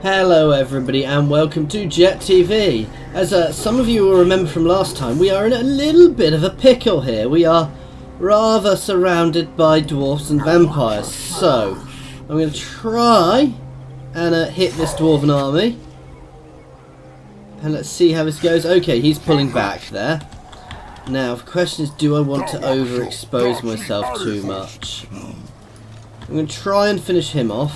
Hello everybody and welcome to Jet TV. As some of you will remember from last time, we are in a little bit of a pickle here. We are rather surrounded by dwarfs and vampires. So, I'm going to try and hit this dwarven army. And let's see how this goes. Okay, he's pulling back there. Now, the question is, do I want to overexpose myself too much? I'm going to try and finish him off.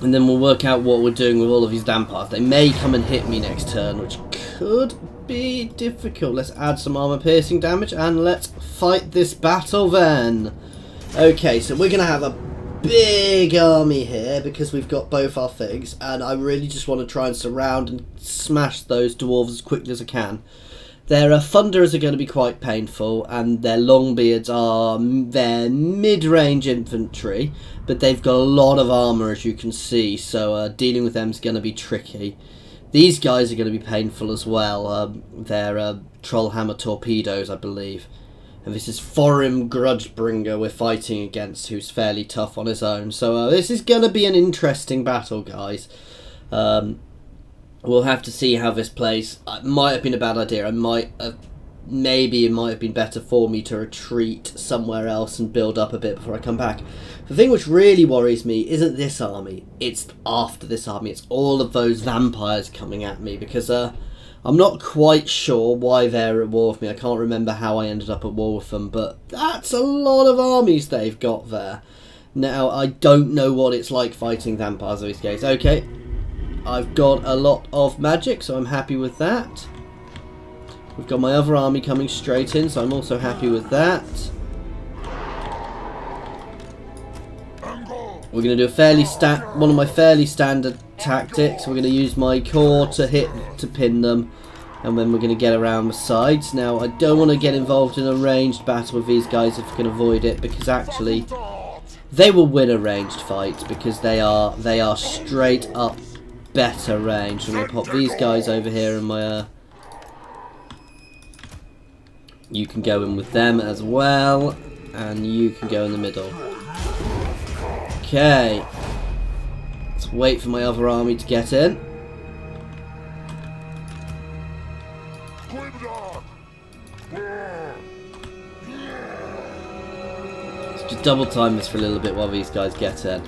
And then we'll work out what we're doing with all of these vampires. They may come and hit me next turn, which could be difficult. Let's add some armor piercing damage and let's fight this battle then. Okay, so we're going to have a big army here because we've got both our things. And I really just want to try and surround and smash those dwarves as quickly as I can. Their thunderers are going to be quite painful, and their longbeards are their mid-range infantry, but they've got a lot of armour, as you can see, so dealing with them is going to be tricky. These guys are going to be painful as well. They're Trollhammer torpedoes, I believe. And this is Thorim Grudgebringer we're fighting against, who's fairly tough on his own. So this is going to be an interesting battle, guys. We'll have to see how this plays. It might have been a bad idea. Maybe it might have been better for me to retreat somewhere else and build up a bit before I come back. The thing which really worries me isn't this army. It's after this army. It's all of those vampires coming at me because I'm not quite sure why they're at war with me. I can't remember how I ended up at war with them, but that's a lot of armies they've got there. Now, I don't know what it's like fighting vampires in these games. Okay. I've got a lot of magic, so I'm happy with that. We've got my other army coming straight in, so I'm also happy with that. We're going to do one of my fairly standard tactics. We're going to use my core to pin them, and then we're going to get around the sides. Now, I don't want to get involved in a ranged battle with these guys if we can avoid it, because actually they will win a ranged fight because they are straight up better range. I'm going to pop these guys over here and my you can go in with them as well, and you can go in the middle. Okay, let's wait for my other army to get in. Let's just double time this for a little bit while these guys get in.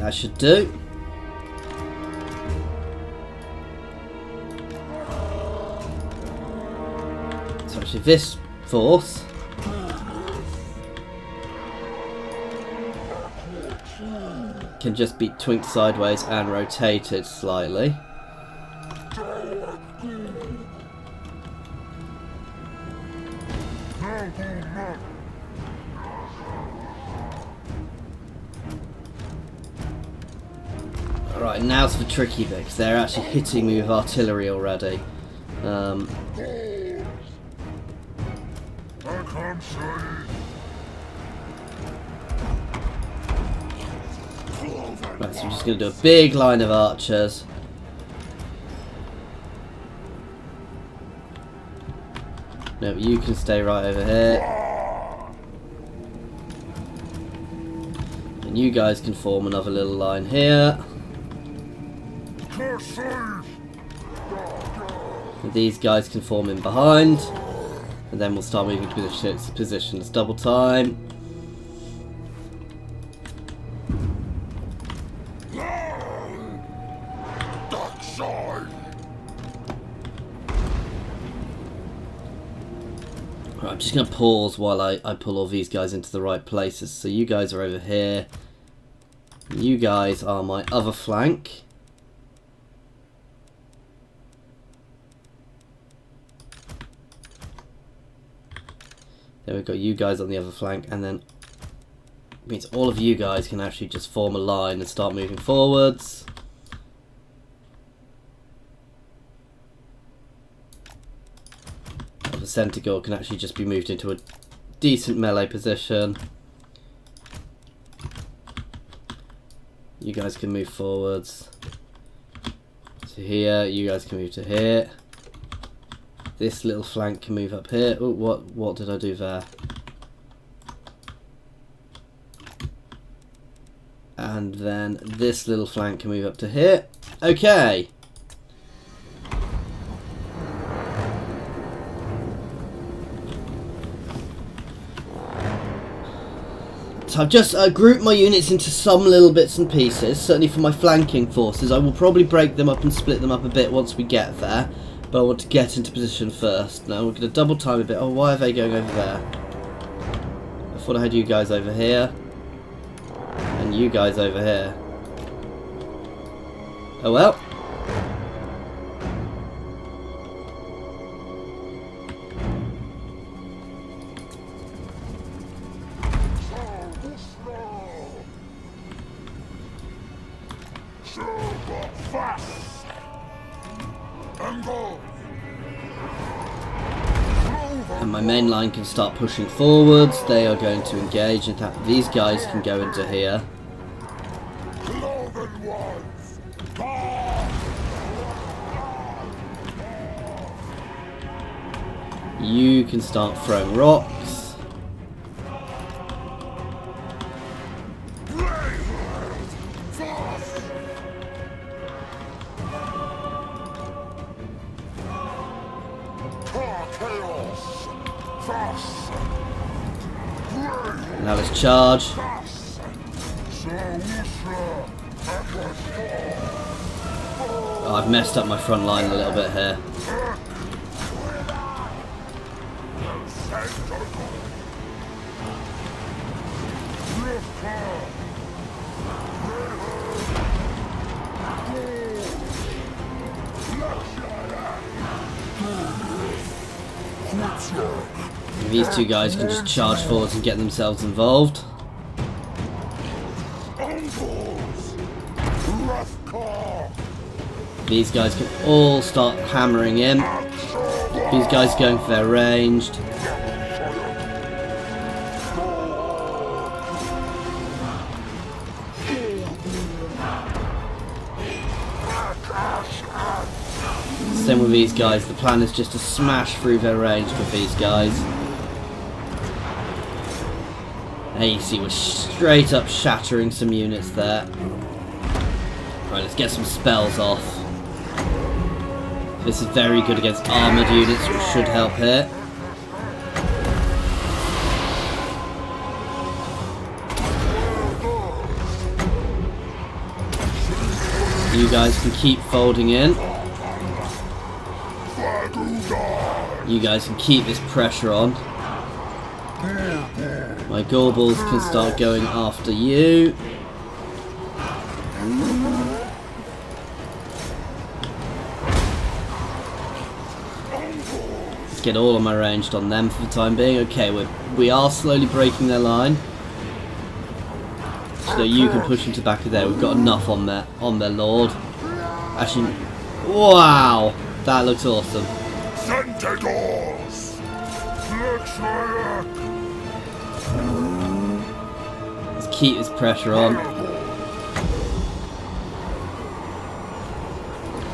That should do. So actually this force can just be twinked sideways and rotated slightly. Right, now's the tricky bit, because they're actually hitting me with artillery already. Right, so I'm just going to do a big line of archers. No, you can stay right over here. And you guys can form another little line here. These guys can form in behind, and then we'll start moving to positions. Double time. Right, I'm just going to pause while I pull all these guys into the right places. So you guys are over here. You guys are my other flank. There we've got you guys on the other flank, and then it means all of you guys can actually just form a line and start moving forwards. The centre guard can actually just be moved into a decent melee position. You guys can move forwards to here, you guys can move to here. This little flank can move up here. Oh, what did I do there? And then this little flank can move up to here. Okay. So I've just grouped my units into some little bits and pieces, certainly for my flanking forces. I will probably break them up and split them up a bit once we get there, but I want to get into position first. Now we're going to double time a bit. Oh, why are they going over there? I thought I had you guys over here, and you guys over here. Oh well. And my main line can start pushing forwards. They are going to engage. In fact, these guys can go into here. You can start throwing rocks. Now let's charge. Oh, I've messed up my front line a little bit here. These two guys can just charge forwards and get themselves involved. These guys can all start hammering in. These guys going for their ranged. Same with these guys. The plan is just to smash through their range with these guys. There you see we're straight up shattering some units there. Right, let's get some spells off. This is very good against armoured units, which should help here. You guys can keep folding in. You guys can keep this pressure on. My Gorbles can start going after you. Let's get all of my ranged on them for the time being. Okay, we are slowly breaking their line. So you can push into the back of there. We've got enough on their lord. Actually, wow, that looks awesome. Let's keep this pressure on.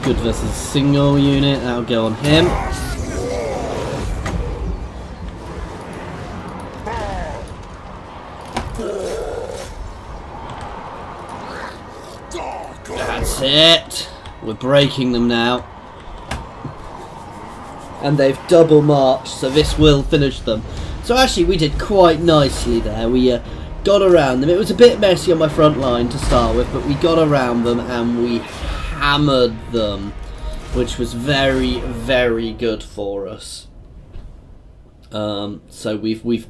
Good versus single unit, that'll go on him. That's it. We're breaking them now. And they've double marched, so this will finish them. So actually we did quite nicely there. We got around them. It was a bit messy on my front line to start with, but we got around them and we hammered them, which was very, very good for us. So we've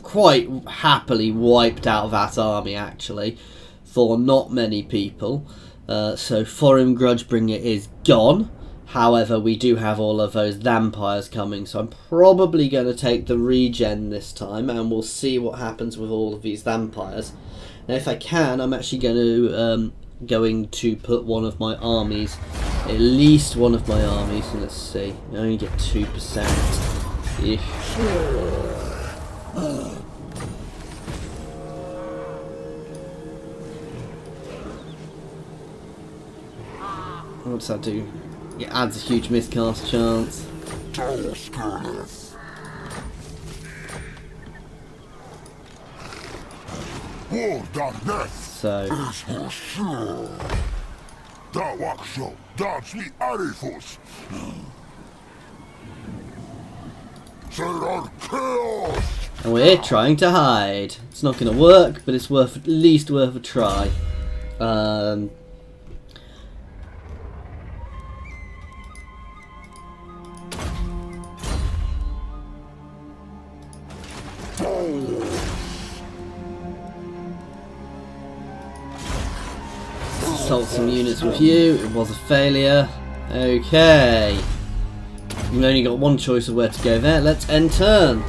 quite happily wiped out that army actually for not many people. So Foreign Grudgebringer is gone. However, we do have all of those vampires coming, so I'm probably going to take the regen this time, and we'll see what happens with all of these vampires. Now, if I can, I'm actually going to put one of my armies, at least one of my armies. And let's see, I only get 2%. What does that do? It adds a huge miscast chance. So and we're trying to hide. It's not going to work, but it's at least worth a try. Assault some units with you. It was a failure. Okay. We've only got one choice of where to go there. Let's end turn.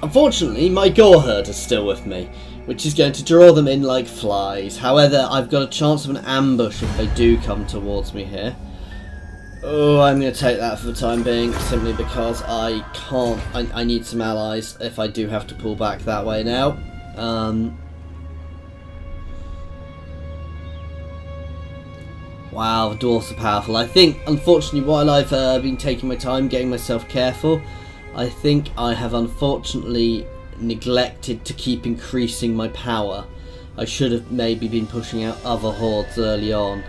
Unfortunately, my Gore Herd is still with me, which is going to draw them in like flies. However, I've got a chance of an ambush if they do come towards me here. Oh, I'm going to take that for the time being, simply because I can't. I need some allies if I do have to pull back that way now. Wow, the dwarves are powerful. I think, unfortunately, while I've been taking my time getting myself careful, I think I have unfortunately neglected to keep increasing my power. I should have maybe been pushing out other hordes early on.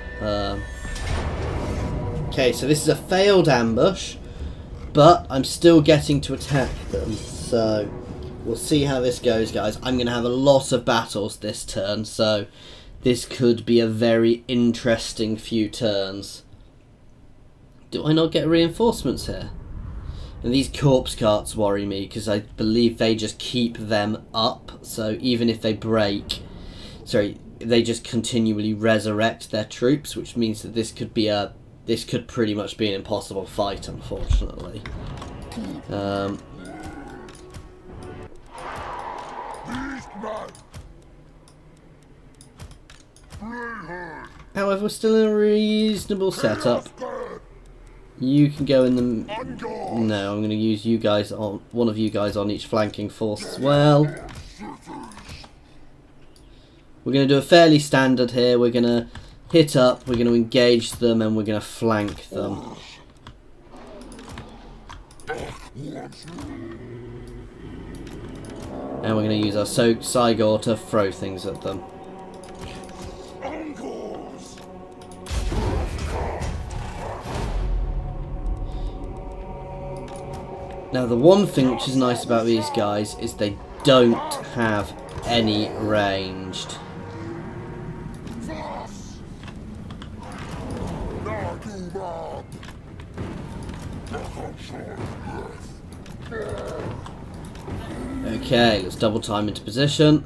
Okay, so this is a failed ambush, but I'm still getting to attack them. So we'll see how this goes, guys. I'm going to have a lot of battles this turn, so this could be a very interesting few turns. Do I not get reinforcements here? And these corpse carts worry me because I believe they just keep them up. So even if they break, sorry, they just continually resurrect their troops, which means that this could pretty much be an impossible fight, unfortunately. However, we're still in a reasonable setup. You can go in the... No, I'm going to use you guys on... one of you guys on each flanking force as well. We're going to do a fairly standard here. We're going to hit up, we're going to engage them, and we're going to flank them. And we're going to use our Sigor to throw things at them. Now the one thing which is nice about these guys is they don't have any ranged. Okay, let's double time into position.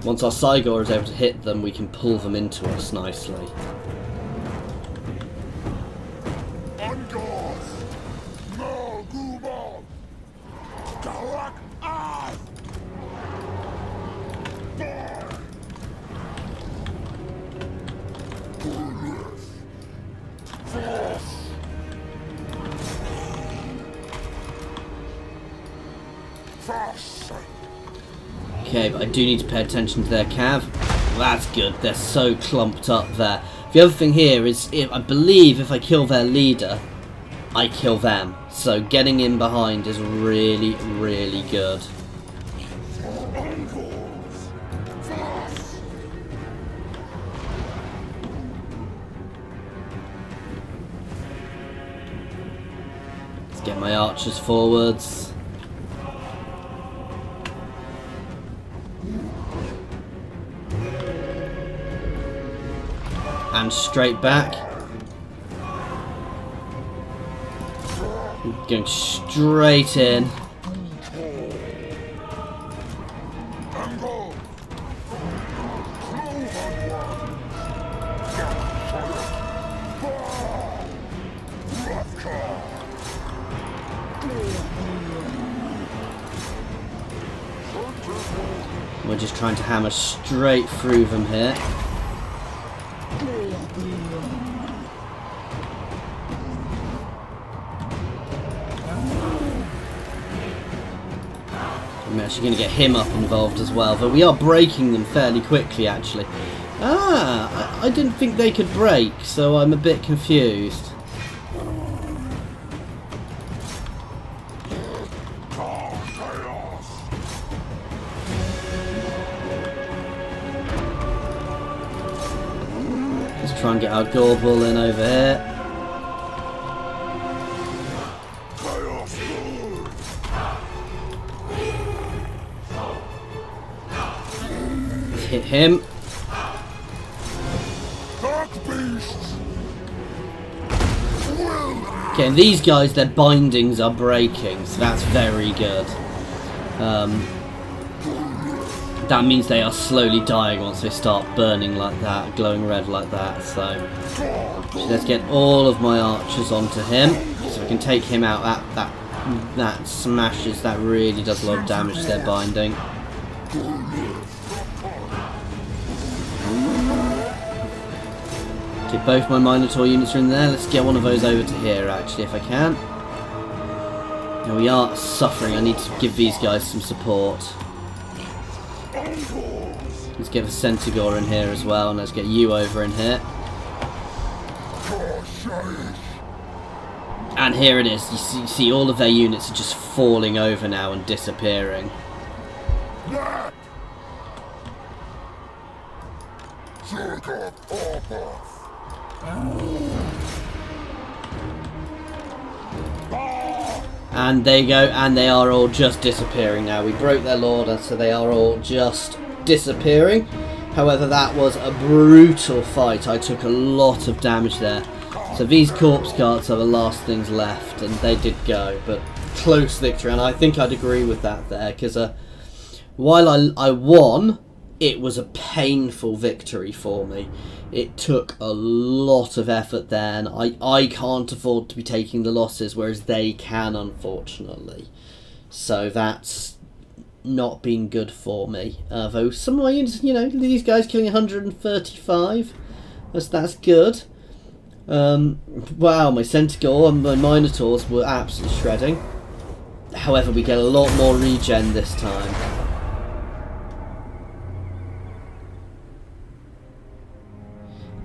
Once our Sigor is able to hit them, we can pull them into us nicely. Okay, but I do need to pay attention to their cav. That's good, they're so clumped up there. The other thing here is, I believe if I kill their leader, I kill them. So getting in behind is really, really good. Let's get my archers forwards. And straight back. Going straight in. We're just trying to hammer straight through them here. I'm actually going to get him up involved as well, but we are breaking them fairly quickly actually. Ah, I didn't think they could break, so I'm a bit confused. Let's try and get our Gorbel in over here. Let's hit him. Okay, and these guys, their bindings are breaking, so that's very good. That means they are slowly dying once they start burning like that, glowing red like that. So let's get all of my archers onto him, so we can take him out. That smashes. That really does a lot of damage to their binding. Okay, both my Minotaur units are in there. Let's get one of those over to here, actually, if I can. Now we are suffering. I need to give these guys some support. Let's get the Centaur in here as well, and let's get you over in here. And here it is. You see all of their units are just falling over now and disappearing. And there you go, and they are all just disappearing now. We broke their lord, and so they are all just disappearing. However, that was a brutal fight. I took a lot of damage there. So these corpse guards are the last things left, and they did go, but close victory. And I think I'd agree with that there, because while I won, it was a painful victory for me. It took a lot of effort there, and I can't afford to be taking the losses, whereas they can, unfortunately. So that's not been good for me. Though some of my units, you know, these guys killing 135, that's good. Wow, my Centaur and my Minotaurs were absolutely shredding. However, we get a lot more regen this time.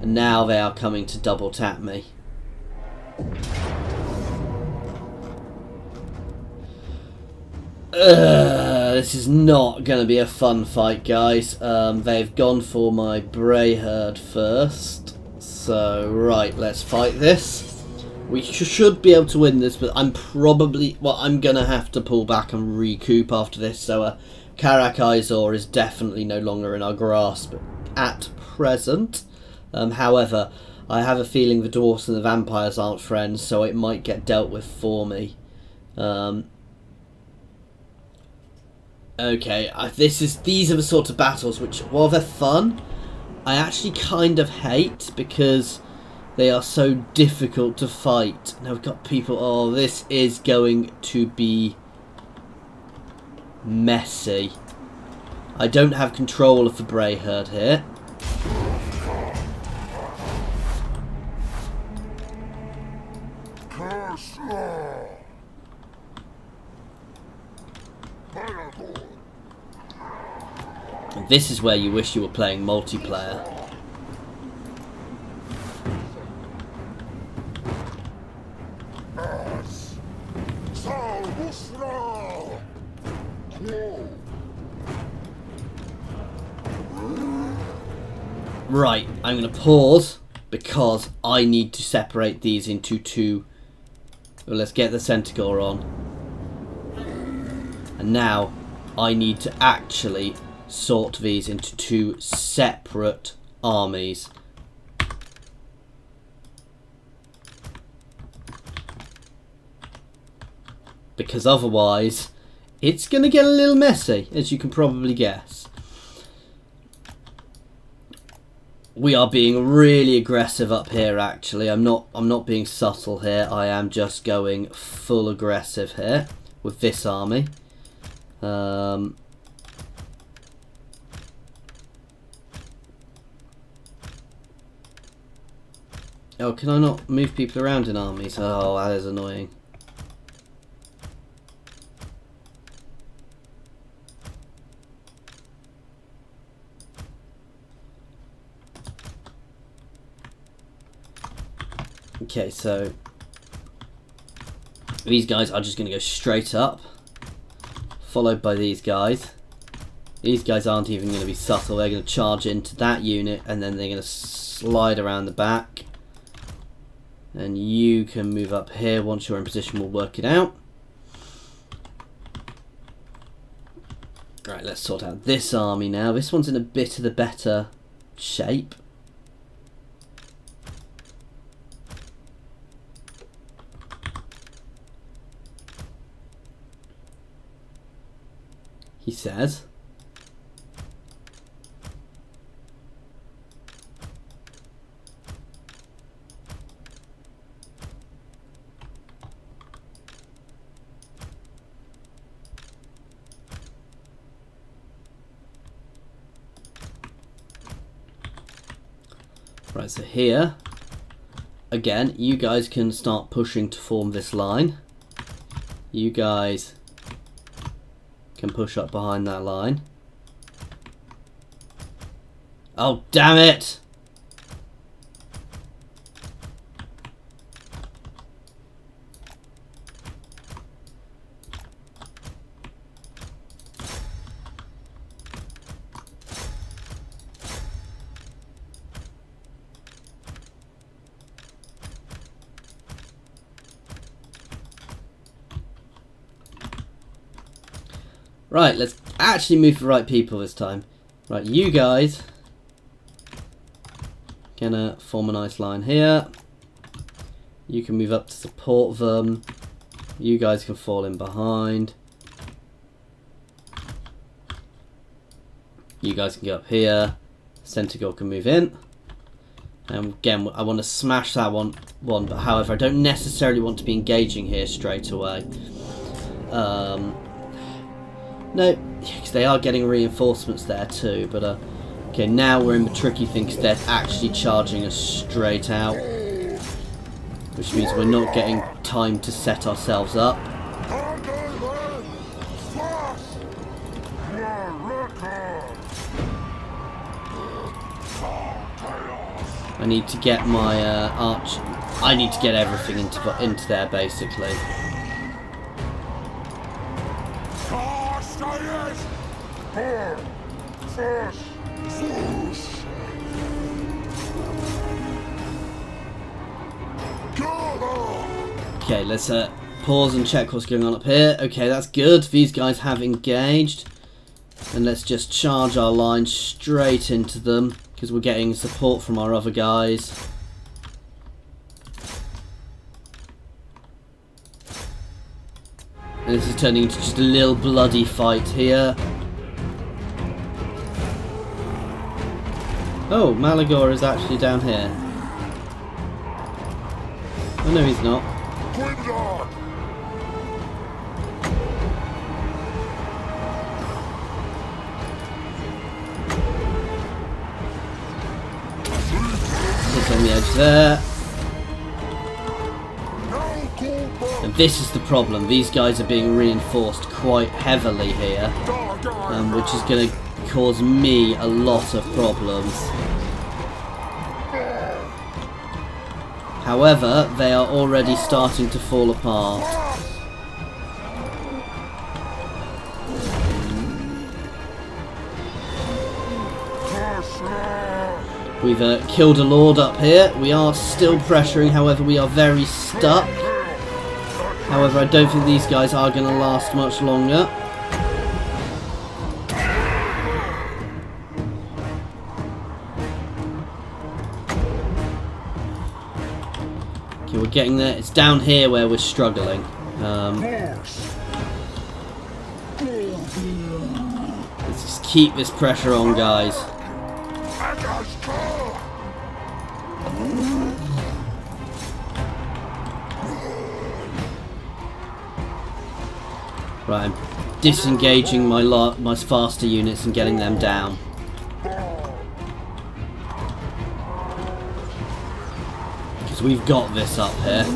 And now they are coming to double tap me. This is not going to be a fun fight, guys. They've gone for my Brayherd first. So, right, let's fight this. We should be able to win this, but I'm probably... Well, I'm going to have to pull back and recoup after this. So, Karak Izor is definitely no longer in our grasp at present. However, I have a feeling the dwarfs and the vampires aren't friends, so it might get dealt with for me. Okay, these are the sort of battles which, while they're fun, I actually kind of hate because they are so difficult to fight. Now we've got people... Oh, this is going to be messy. I don't have control of the Brayherd here. And this is where you wish you were playing multiplayer. Right, I'm going to pause because I need to separate these into two. Well, let's get the Centaur on. And now I need to actually sort these into two separate armies. Because otherwise it's going to get a little messy, as you can probably guess. We are being really aggressive up here, actually. I'm not being subtle here. I am just going full aggressive here with this army. Oh, can I not move people around in armies? Oh, that is annoying. Okay, so these guys are just going to go straight up, followed by these guys. These guys aren't even going to be subtle. They're going to charge into that unit, and then they're going to slide around the back. And you can move up here. Once you're in position, we'll work it out. Right, let's sort out this army now. This one's in a bit of the better shape. He says. Right, so here, again, you guys can start pushing to form this line. You guys can push up behind that line. Oh, damn it! Right, let's actually move the right people this time. Right, you guys gonna form a nice line here. You can move up to support them. You guys can fall in behind. You guys can go up here. Centaur can move in. And again, I want to smash that one, but however, I don't necessarily want to be engaging here straight away. No, because they are getting reinforcements there too, but okay, now we're in the tricky thing because they're actually charging us straight out, which means we're not getting time to set ourselves up. I need to get my arch. I need to get everything into there basically. Okay, let's pause and check what's going on up here. Okay, that's good. These guys have engaged. And let's just charge our line straight into them, because we're getting support from our other guys. And this is turning into just a little bloody fight here. Oh, Malagor is actually down here. Oh no, he's not. Sit on the edge there. And this is the problem. These guys are being reinforced quite heavily here, which is going to cause me a lot of problems. However, they are already starting to fall apart. We've killed a lord up here. We are still pressuring, however we are very stuck. However, I don't think these guys are going to last much longer. Okay, we're getting there. It's down here where we're struggling. Let's just keep this pressure on, guys. Right, I'm disengaging my faster units and getting them down. Because we've got this up here.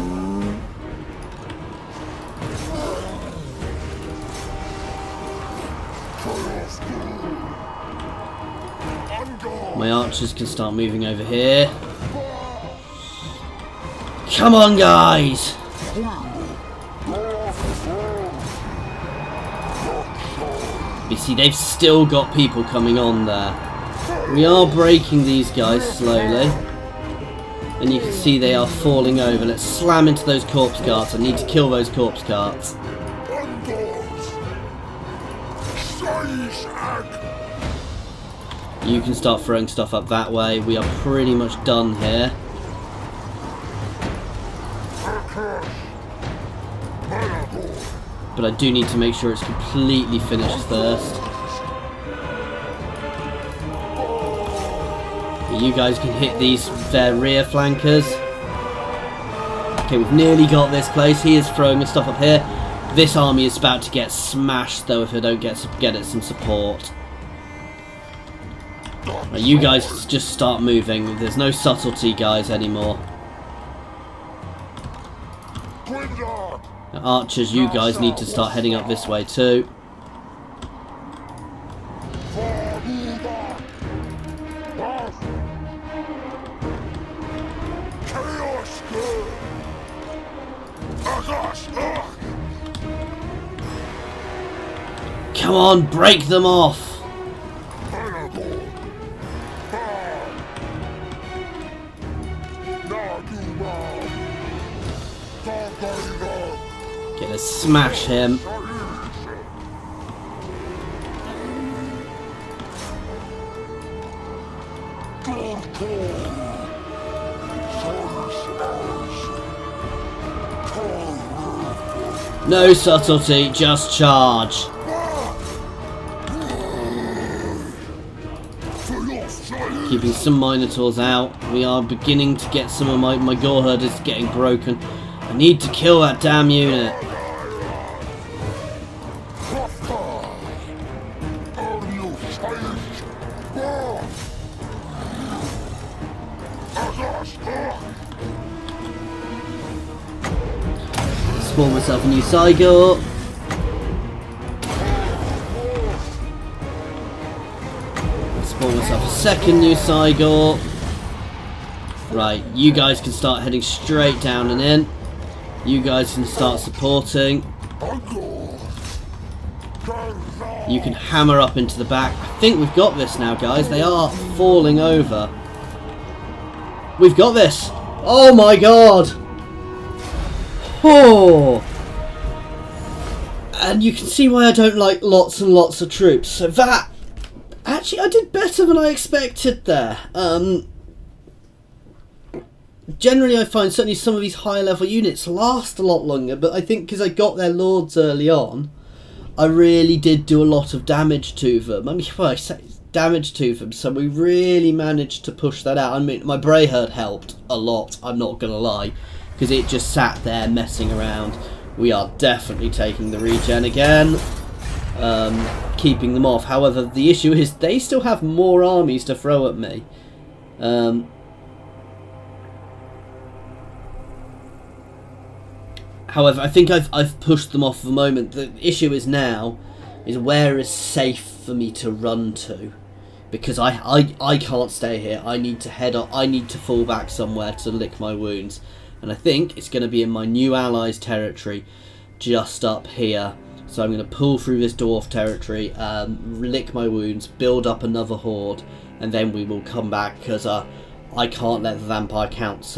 My archers can start moving over here. Come on, guys! You see, they've still got people coming on there. We are breaking these guys slowly. And you can see they are falling over. Let's slam into those corpse carts. I need to kill those corpse carts. You can start throwing stuff up that way. We are pretty much done here. But I do need to make sure it's completely finished first. You guys can hit their rear flankers. Okay, we've nearly got this place. He is throwing the stuff up here. This army is about to get smashed though if I don't get it some support. Right, you guys just start moving. There's no subtlety, guys, anymore. Archers, you guys need to start heading up this way too. Come on, break them off! Okay, let's smash him. No subtlety, just charge. Keeping some Minotaurs out. We are beginning to get some of my gore herders getting broken. I need to kill that damn unit. Spawn myself a new Sigor. Spawn myself a second new Sigor. Right, you guys can start heading straight down and in. You guys can start supporting. You can hammer up into the back. I think we've got this now, guys. They are falling over. We've got this. Oh my god. Oh. And you can see why I don't like lots and lots of troops. So that... Actually, I did better than I expected there. Generally, I find certainly some of these higher level units last a lot longer, but I think because I got their lords early on, I really did do a lot of damage to them. I mean, well, I say damage to them, so we really managed to push that out. I mean, my Bray Herd helped a lot, I'm not going to lie, because it just sat there messing around. We are definitely taking the regen again, keeping them off. However, the issue is they still have more armies to throw at me. However, I think I've pushed them off for the moment. The issue is now is where is safe for me to run to, because I can't stay here. I need to head up. I need to fall back somewhere to lick my wounds, and I think it's going to be in my new allies' territory, just up here. So I'm going to pull through this dwarf territory, lick my wounds, build up another horde, and then we will come back because I can't let the vampire counts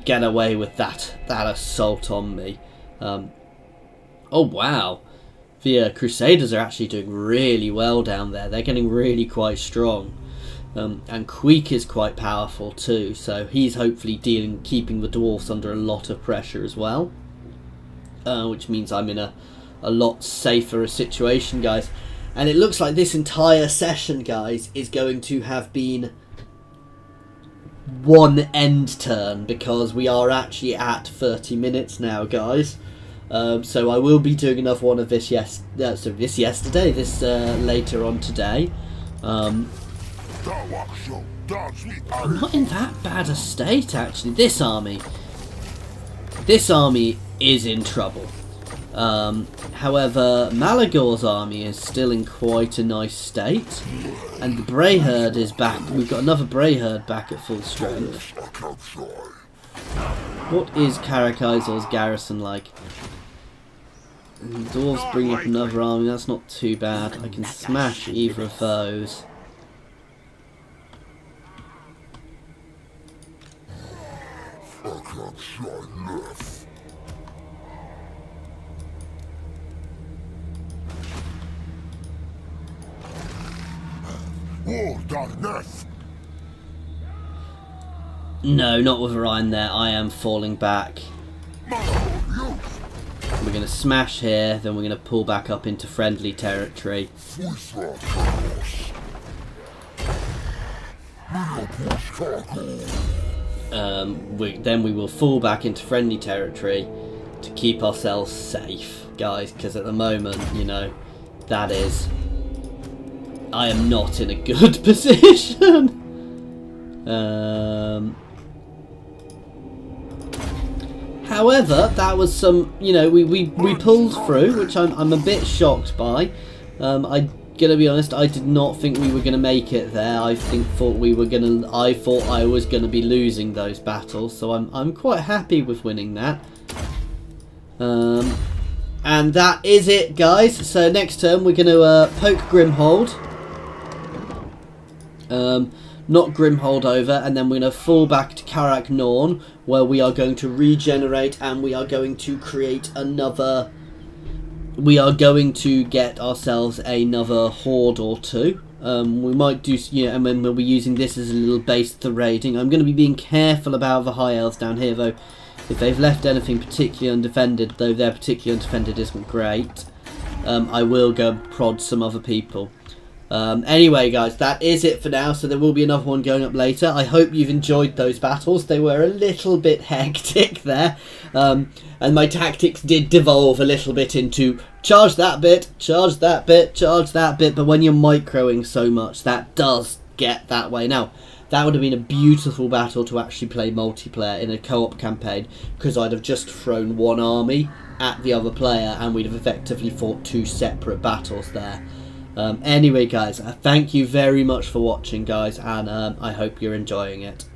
get away with that assault on me. Oh wow, the Crusaders are actually doing really well down there. They're getting really quite strong, and Queek is quite powerful too, so he's hopefully keeping the dwarfs under a lot of pressure as well, which means I'm in a lot safer situation, guys. And it looks like this entire session, guys, is going to have been one end turn, because we are actually at 30 minutes now, guys. So I will be doing another one of this later on today. I'm not in that bad a state, actually. This army is in trouble. However, Malagor's army is still in quite a nice state, and the Bray Herd is back. We've got another Bray Herd back at full strength. What is Karak Izor's garrison like? And the dwarves bring up another army, that's not too bad. I can smash either of those. No, not with Orion there. I am falling back. We're going to smash here, then we're going to pull back up into friendly territory. Then we will fall back into friendly territory to keep ourselves safe, guys, because at the moment, you know, that is... I am not in a good position. However, that was some, you know, we pulled through, which I'm a bit shocked by. I'm gonna be honest, I did not think we were gonna make it there. I thought I was gonna be losing those battles, so I'm quite happy with winning that. And that is it, guys. So next turn we're gonna poke Grimhold. Knock Grimhold over, and then we're going to fall back to Karak Norn, where we are going to regenerate, and we are going to create another... We are going to get ourselves another horde or two. We might do... Yeah, and then we'll be using this as a little base for raiding. I'm going to be being careful about the High Elves down here, though. If they've left anything particularly undefended, though their particularly undefended isn't great, I will go and prod some other people. Anyway, guys, that is it for now. So there will be another one going up later. I hope you've enjoyed those battles. They were a little bit hectic there. And my tactics did devolve a little bit into charge that bit, charge that bit, charge that bit. But when you're microing so much, that does get that way. Now, that would have been a beautiful battle to actually play multiplayer in a co-op campaign, because I'd have just thrown one army at the other player and we'd have effectively fought two separate battles there. Anyway, guys, thank you very much for watching, guys, and I hope you're enjoying it.